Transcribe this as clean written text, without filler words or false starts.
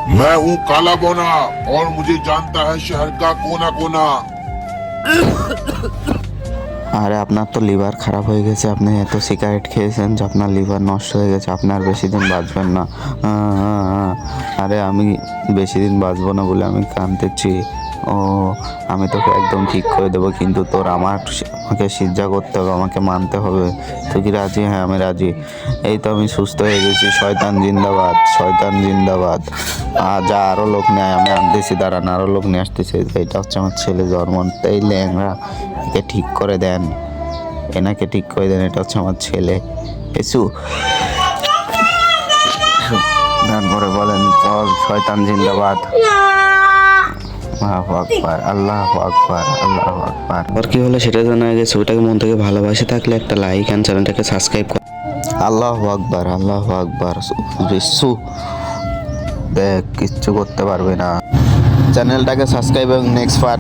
मैं हूँ काला बोना और मुझे जानता है शहर का कोना कोना। আরে আপনার তো লিভার খারাপ হয়ে গেছে, আপনি এত সিগারেট খেয়েছেন যে আপনার লিভার নষ্ট হয়ে গেছে, আপনি আর বেশি দিন বাঁচবেন না। আরে আমি বেশি দিন বাঁচবো না বলে আমি কাঁদতেছি। ও, আমি তোকে একদম ঠিক করে দেবো, কিন্তু তোর আমাকে সিজা করতে হবে, আমাকে মানতে হবে। তুই কি রাজি? হ্যাঁ, আমি রাজি। এই তো আমি সুস্থ হয়ে গেছি। শয়তান জিন্দাবাদ, শয়তান জিন্দাবাদ। যা আরও লোক নেয়, আমি আনতেছি, দাঁড়ান, আরও লোক নিয়ে আসতেছি। এটা হচ্ছে আমার ছেলে জন্মন, এই ল্যাংরা, একে ঠিক করে দেন, এনাকে ঠিক করে দেন। এটা হচ্ছে আমার ছেলে এসু। তারপরে বলেন, চল শয়তান জিন্দাবাদ, আল্লাহু আকবার, আল্লাহু আকবার, আল্লাহু আকবার। আর কি হলো সেটা জানা গেছে। ওটাকে মন থেকে ভালোবাসে থাকলে একটা লাইক অ্যান্ড চ্যানেলটাকে সাবস্ক্রাইব কর। আল্লাহু আকবার, আল্লাহু আকবার। রিসু দেখ, কিচ্ছু করতে পারবে না। চ্যানেলটাকে সাবস্ক্রাইব এবং নেক্সট পার্ট